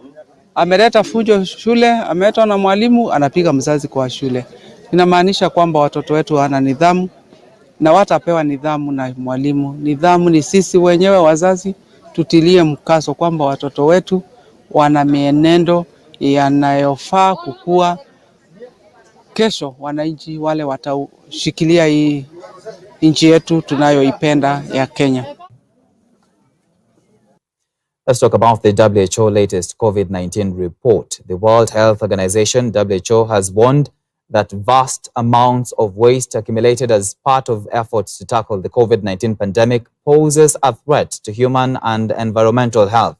Speaker 8: ameleta fujo shule, ameitwa na mwalimu, anapiga mzazi kwa shule. Inamaanisha kwamba watoto wetu wana nidhamu na watapewa nidhamu na mwalimu. Nidhamu ni sisi wenyewe wazazi, tutilie mkazo kwamba watoto wetu wana mienendo yanayofaa kukua. Kesho wananchi wale watashikilia hii nchi yetu tunayoipenda ya Kenya.
Speaker 1: Let's talk about the WHO latest COVID-19 report. The World Health Organization, WHO, has warned that vast amounts of waste accumulated as part of efforts to tackle the COVID-19 pandemic poses a threat to human and environmental health.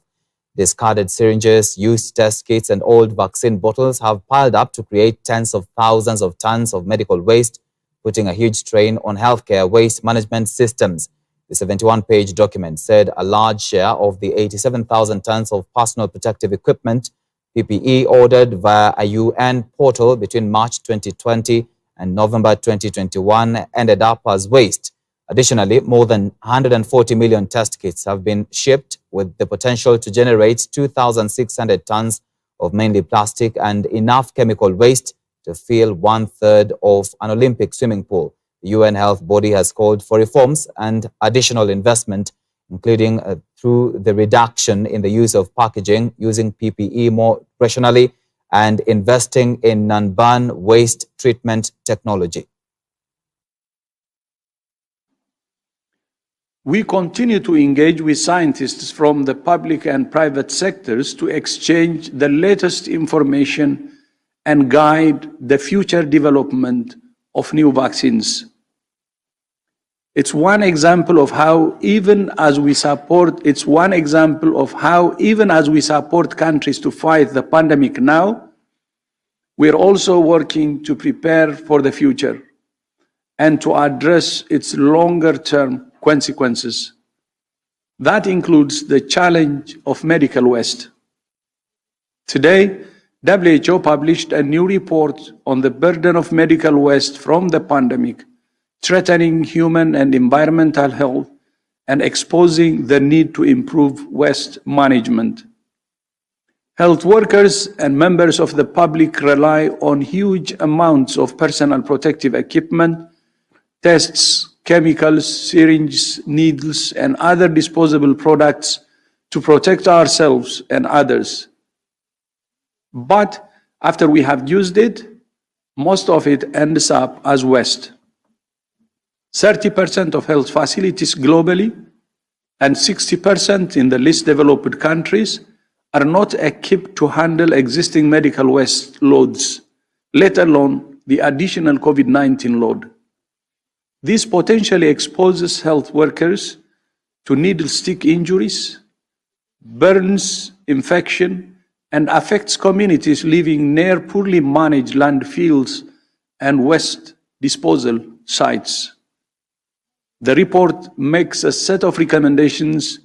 Speaker 1: Discarded syringes, used test kits, and old vaccine bottles have piled up to create tens of thousands of tons of medical waste, putting a huge strain on healthcare waste management systems. The 71-page document said a large share of the 87,000 tons of personal protective equipment, PPE, ordered via a UN portal between March 2020 and November 2021 ended up as waste. Additionally, more than 140 million test kits have been shipped, with the potential to generate 2,600 tons of mainly plastic and enough chemical waste to fill 1/3 of an Olympic swimming pool. The UN health body has called for reforms and additional investment, including through the reduction in the use of packaging, using PPE more rationally, and investing in non-burn waste treatment technology.
Speaker 11: We continue to engage with scientists from the public and private sectors to exchange the latest information and guide the future development of new vaccines. It's one example of how even as we support countries to fight the pandemic now, we're also working to prepare for the future and to address its longer-term consequences. That includes the challenge of medical waste. Today, WHO published a new report on the burden of medical waste from the pandemic, threatening human and environmental health and exposing the need to improve waste management. Health workers and members of the public rely on huge amounts of personal protective equipment, tests, chemicals, syringes, needles, and other disposable products to protect ourselves and others. But after we have used it, most of it ends up as waste. 30% of health facilities globally and 60% in the least developed countries are not equipped to handle existing medical waste loads, let alone the additional COVID-19 load. This potentially exposes health workers to needle stick injuries, burns, infection, and affects communities living near poorly managed landfills and waste disposal sites. The report makes a set of recommendations,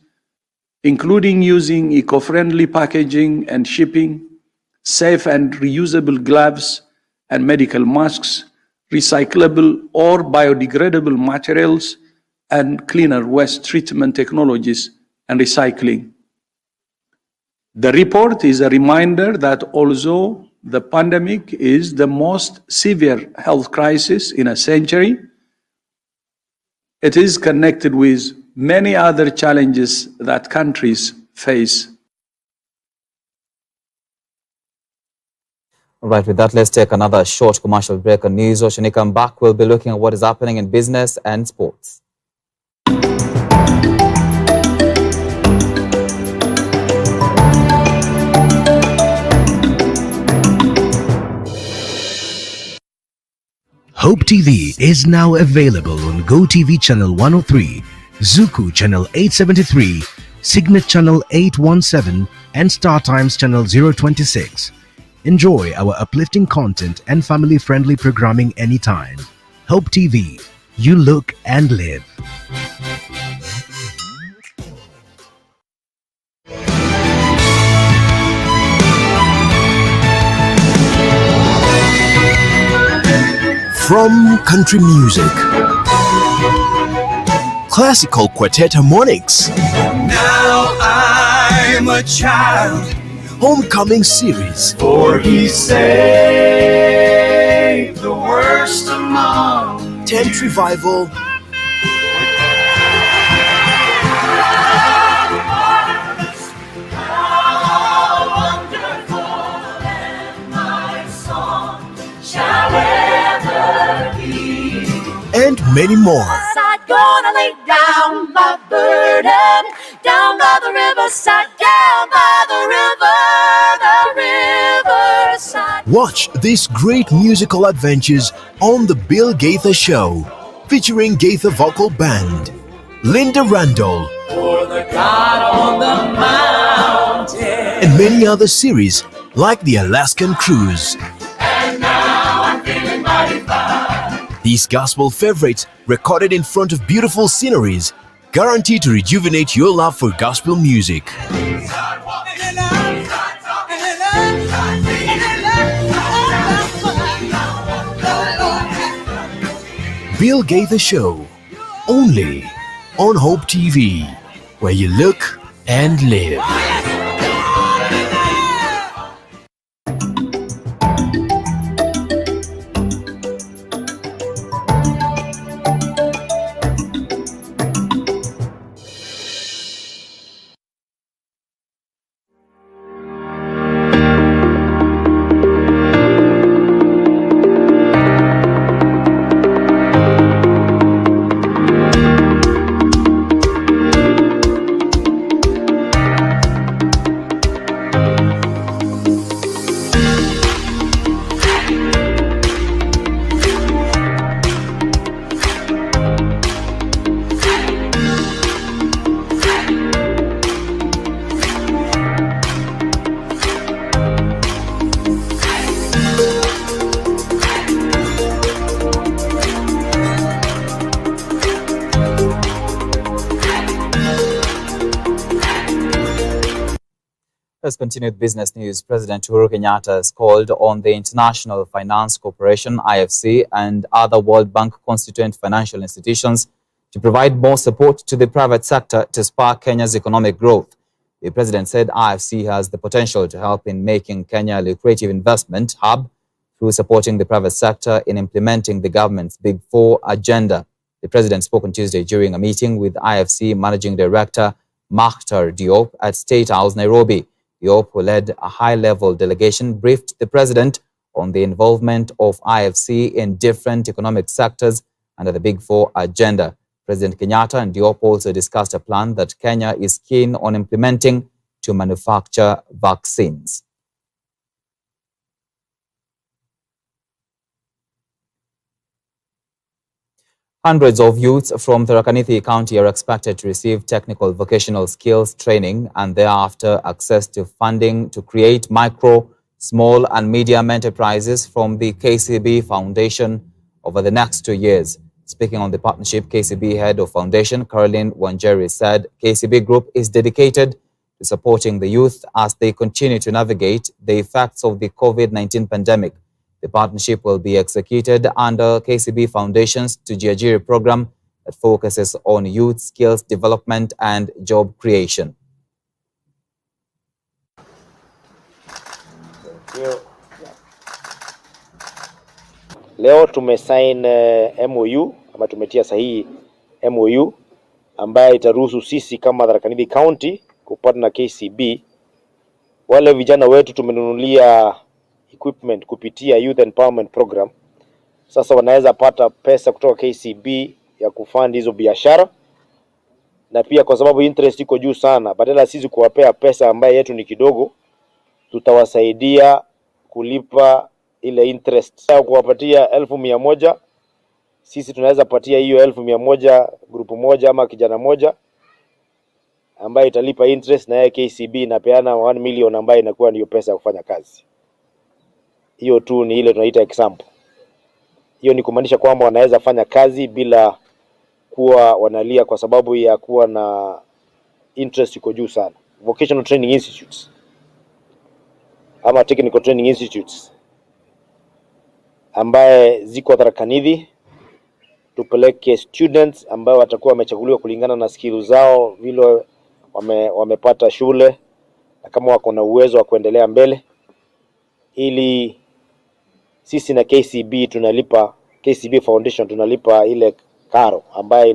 Speaker 11: including using eco-friendly packaging and shipping, safe and reusable gloves and medical masks, recyclable or biodegradable materials, and cleaner waste treatment technologies and recycling. The report is a reminder that although the pandemic is the most severe health crisis in a century, it is connected with many other challenges that countries face.
Speaker 1: All right, with that, let's take another short commercial break on Newswatch. When we come back, we'll be looking at what is happening in business and sports.
Speaker 12: Hope TV is now available on GoTV Channel 103, Zuku Channel 873, Signet Channel 817, and StarTimes Channel 026. Enjoy our uplifting content and family-friendly programming anytime. Hope TV, you look and live.
Speaker 19: From country music, classical quartet harmonics,
Speaker 13: Now I'm a child,
Speaker 19: homecoming series,
Speaker 13: for he saved the worst among.
Speaker 19: tent revival, and many more.
Speaker 13: I'm gonna lay down my burden, down by the riverside, down by the riverside.
Speaker 19: Watch these great musical adventures on The Bill Gaither Show, featuring Gaither Vocal Band, Linda Randall,
Speaker 13: For the God on the mountain.
Speaker 19: and many other series like The Alaskan Cruise.
Speaker 13: And now I'm feeling mighty fine.
Speaker 19: These gospel favorites, recorded in front of beautiful sceneries, guaranteed to rejuvenate your love for gospel music. Bill Gaither Show, only on Hope TV, where you look and live.
Speaker 1: Let's continue with business news. President Uhuru Kenyatta has called on the International Finance Corporation, IFC, and other World Bank constituent financial institutions to provide more support to the private sector to spark Kenya's economic growth. The president said IFC has the potential to help in making Kenya a lucrative investment hub through supporting the private sector in implementing the government's Big Four agenda. The president spoke on Tuesday during a meeting with IFC Managing Director Makhtar Diop at State House, Nairobi. Diop, who led a high-level delegation, briefed the president on the involvement of IFC in different economic sectors under the Big Four agenda. President Kenyatta and Diop also discussed a plan that Kenya is keen on implementing to manufacture vaccines. Hundreds of youths from Tharaka Nithi County are expected to receive technical vocational skills training and thereafter access to funding to create micro, small and medium enterprises from the KCB Foundation over the next 2 years. Speaking on the partnership, KCB head of foundation, Caroline Wanjeri, said KCB Group is dedicated to supporting the youth as they continue to navigate the effects of the COVID-19 pandemic. The partnership will be executed under KCB Foundation's Tujiajiri program that focuses on youth skills development and job creation.
Speaker 14: Leo tumesign MOU ama tumetia sahihi MOU ambayo itaruhusu sisi kama Tharaka Nithi County kupata na KCB. Wale vijana wetu tumenunulia equipment kupitia Youth Empowerment Program. Sasa wanaweza pata pesa kutoka KCB ya kufund hizo biashara, na pia kwa sababu interest iko juu sana, badala sisi kuwapea pesa ambayo yetu ni kidogo, tutawasaidia kulipa ile interest. Kuwapatia 1,100, sisi tunaweza patia hiyo 1,100 grupu moja ama kijana moja ambaye italipa interest, na yeye KCB inapeana 1 million ambayo inakuwa ndio pesa ya kufanya kazi. Hiyo tu ni ile tunaita example. Hiyo ni kumaanisha kwamba wanaweza fanya kazi bila kuwa wanalia kwa sababu ya kuwa na interest iko juu sana. Vocational Training Institutes ama Technical Training Institutes ambaye ziko Tharaka Nithi, tupeleke students ambao watakuwa wamechaguliwa kulingana na skills zao, vile wamepata shule na kama wako na uwezo wa kuendelea mbele, ili sisi na KCB tunalipa, KCB Foundation tunalipa ile karo ambayo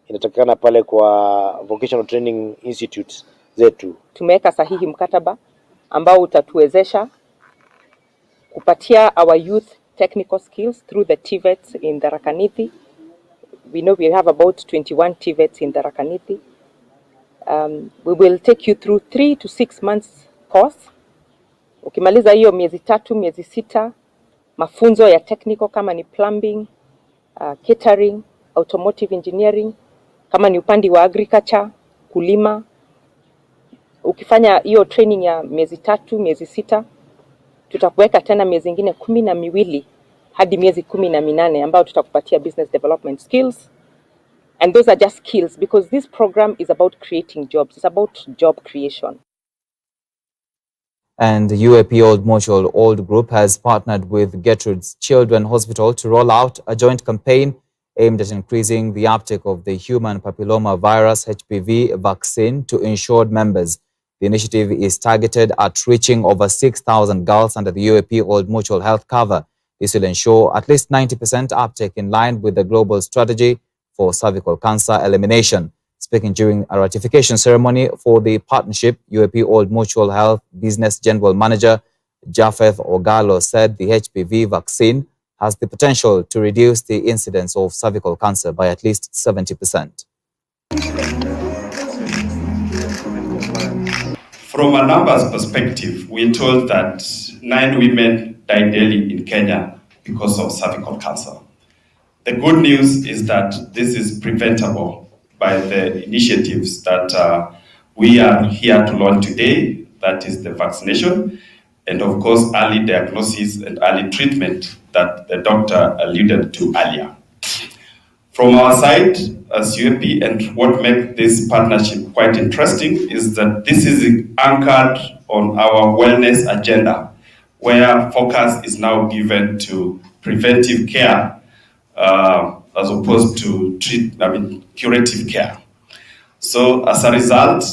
Speaker 14: inatakikana pale kwa Vocational Training Institutes zetu.
Speaker 15: Tumeweka sahihi mkataba ambao utatuwezesha kupatia our youth technical skills through the TVETs in Tharaka Nithi. We know we have about 21 TVETs in Tharaka Nithi. We will take you through 3 to 6 months course. Ukimaliza hiyo miezi 3, miezi 6, mafunzo ya technical kama ni plumbing, catering, automotive engineering, kama ni upande wa agriculture, kulima. Ukifanya hiyo training ya miezi 3, miezi 6, tutakuweka tena miezi ingine 12 hadi miezi 18 ambao tutakupatia business development skills. And those are just skills because this program is about creating jobs. It's about job creation.
Speaker 1: And the UAP Old Mutual Old Group has partnered with Gertrude's Children Hospital to roll out a joint campaign aimed at increasing the uptake of the human papilloma virus HPV vaccine to insured members. The initiative is targeted at reaching over 6,000 girls under the UAP Old Mutual Health cover. This will ensure at least 90% uptake in line with the global strategy for cervical cancer elimination. Speaking during a ratification ceremony for the partnership, UAP Old Mutual Health Business General Manager Japheth Ogalo said the HPV vaccine has the potential to reduce the incidence of cervical cancer by at least 70%.
Speaker 16: From a numbers perspective, we're told that 9 women die daily in Kenya because of cervical cancer. The good news is that this is preventable by the initiatives that we are here to launch today, that is the vaccination, and of course early diagnosis and early treatment that the doctor alluded to earlier. From our side as UAP, and what makes this partnership quite interesting is that this is anchored on our wellness agenda, where focus is now given to preventive care as opposed to curative care. So as a result,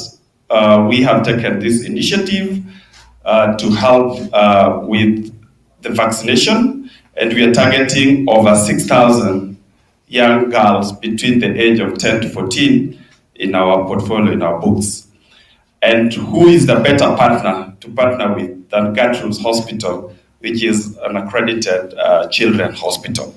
Speaker 16: we have taken this initiative to help with the vaccination, and we are targeting over 6,000 young girls between the age of 10 to 14 in our portfolio, in our books. And who is the better partner to partner with than Gertrude's Hospital, which is an accredited children's hospital.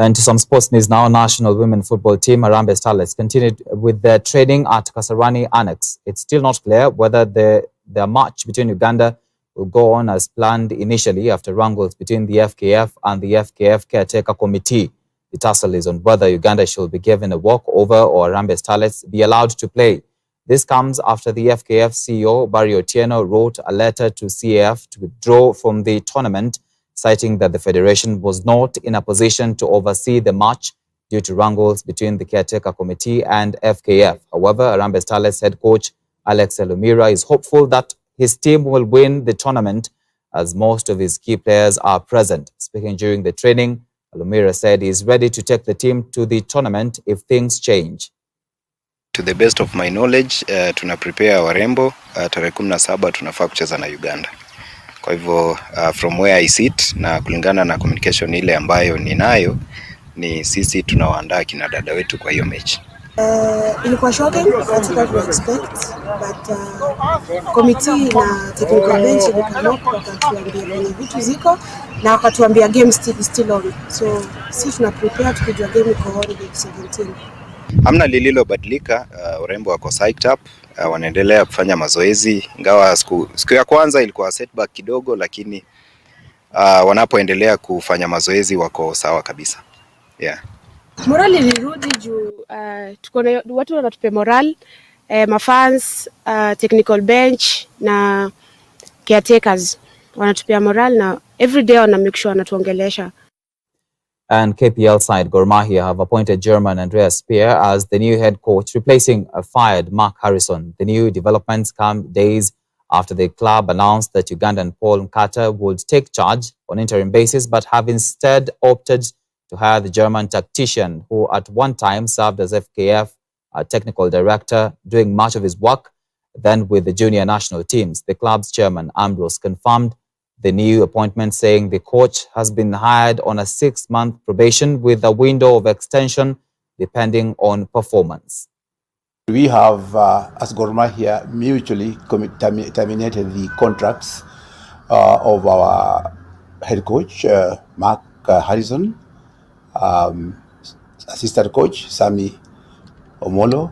Speaker 1: And to some sports news now, national women football team Harambee Starlets continued with their training at Kasarani Annex. It's still not clear whether their match between Uganda will go on as planned initially after wrangles between the FKF and the FKF caretaker committee. The tussle is on whether Uganda should be given a walkover or Harambee Starlets be allowed to play. This comes after the FKF CEO Barry Otieno wrote a letter to CAF to withdraw from the tournament, citing that the federation was not in a position to oversee the match due to wrangles between the caretaker committee and FKF. However, Harambee Starlets head coach Alex Elumira is hopeful that his team will win the tournament as most of his key players are present. Speaking during the training, Elumira said he is ready to take the team to the tournament if things change.
Speaker 2: To the best of my knowledge, tuna prepare warembo, tarehe 17 tunafaa kucheza na Uganda. Kwa hivyo from where I sit na kulingana na communication ile ambayo ninayo, ni sisi tunawaandaa kina dada wetu kwa hiyo mechi.
Speaker 17: Ilikuwa shocking, that's what we expect, but committee na technical bench ilikanoka wakatuambia kwenye vitu ziko na wakatuambia game still on. So sisi tuna prepare tukijua game iko on day 17.
Speaker 2: Hamna lililobadilika, urembo wako psyched up, wanaendelea kufanya mazoezi, ingawa siku ya kwanza ilikuwa setback kidogo, lakini wanapoendelea kufanya mazoezi wako sawa kabisa. Yeah.
Speaker 17: Morali ilirudi juu tuko na watu wanatupe moral, mafans, technical bench na caretakers wanatupea moral na every day wana make sure wanatuongelesha.
Speaker 1: And KPL side Gor Mahia have appointed German Andreas Speer as the new head coach, replacing a fired Mark Harrison. The new developments come days after the club announced that Ugandan Paul Nkata would take charge on interim basis, but have instead opted to hire the German tactician who at one time served as FKF technical director, doing much of his work then with the junior national teams. The club's chairman, Ambrose, confirmed the new appointment, saying the coach has been hired on a 6-month probation with a window of extension depending on performance.
Speaker 18: We have, as Gor Mahia, mutually terminated the contracts of our head coach, Mark Harrison, assistant coach, Sami Omolo,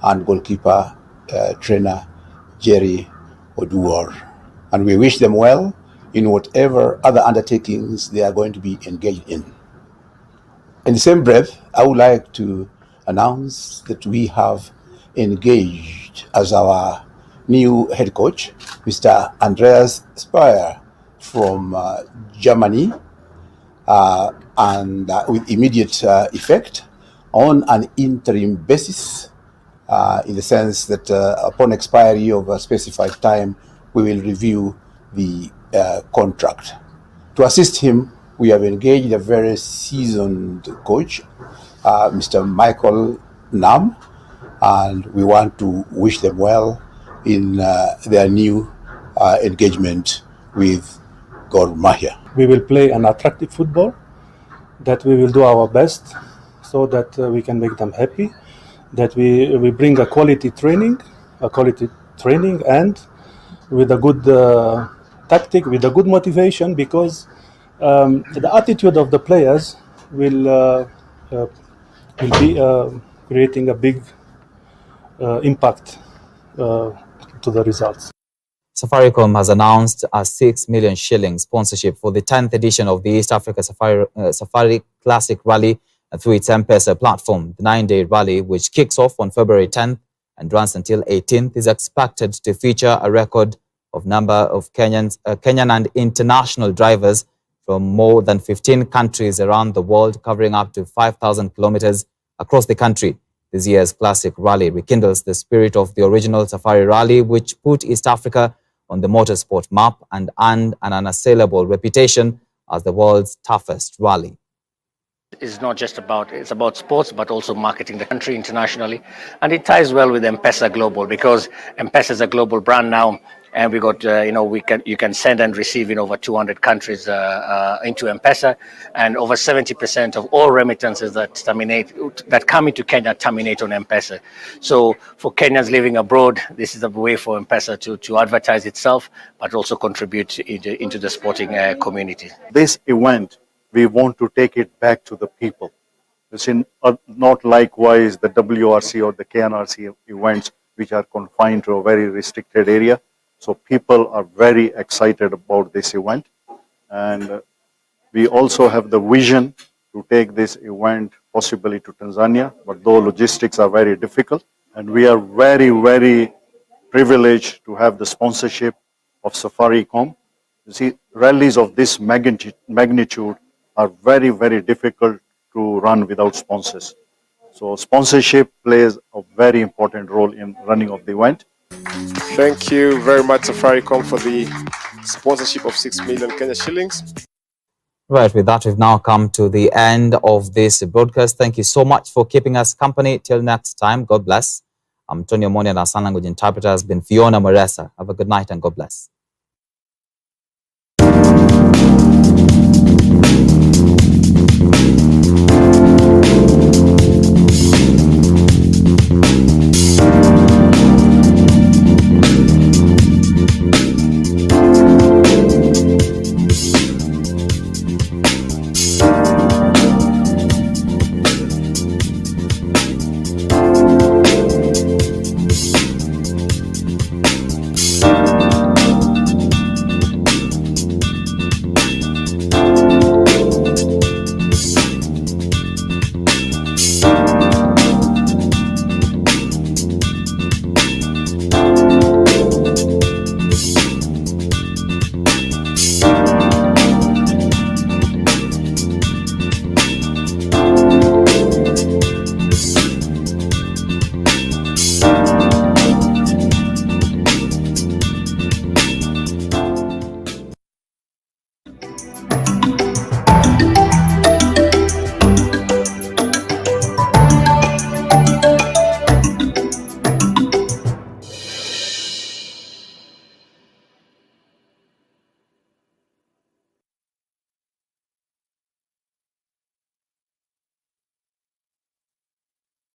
Speaker 18: and goalkeeper trainer, Jerry Oduor. And we wish them well in whatever other undertakings they are going to be engaged in. In the same breath, I would like to announce that we have engaged as our new head coach, Mr. Andreas Speer from Germany, and with immediate effect on an interim basis, in the sense that upon expiry of a specified time, we will review the contract. To assist him, we have engaged a very seasoned coach, Mr. Michael Nam, and we want to wish them well in their new engagement with Gor Mahia.
Speaker 20: We will play an attractive football, that we will do our best so that we can make them happy, that we bring a quality training and with a good tactic, with a good motivation, because the attitude of the players will be creating a big impact to the results.
Speaker 1: Safaricom has announced a 6 million shilling sponsorship for the 10th edition of the East Africa Safari Classic Rally through its M-Pesa platform. The 9-day rally, which kicks off on February 10th and runs until 18th, is expected to feature a record of number of Kenyan and international drivers from more than 15 countries around the world, covering up to 5,000 kilometers across the country. This year's classic rally rekindles the spirit of the original Safari Rally, which put East Africa on the motorsport map and earned an unassailable reputation as the world's toughest rally.
Speaker 3: It's not just about sports, but also marketing the country internationally. And it ties well with M-Pesa Global, because M-Pesa is a global brand now. And we got, you can send and receive in over 200 countries into M-Pesa, and over 70% of all remittances that come into Kenya terminate on M-Pesa. So for Kenyans living abroad, this is a way for M-Pesa to advertise itself, but also contribute into the sporting community.
Speaker 4: This event, we want to take it back to the people. It's not likewise the WRC or the KNRC events, which are confined to a very restricted area. So people are very excited about this event, and we also have the vision to take this event possibly to Tanzania, but though logistics are very difficult, and we are very, very privileged to have the sponsorship of Safaricom. You see, rallies of this magnitude are very, very difficult to run without sponsors. So sponsorship plays a very important role in running of the event.
Speaker 5: Thank you very much, Safaricom, for the sponsorship of 6 million Kenya shillings.
Speaker 1: Right, with that, we've now come to the end of this broadcast. Thank you so much for keeping us company. Till next time, God bless. I'm Tony Omondi, and our sign language interpreter has been Fiona Moresa. Have a good night and God bless.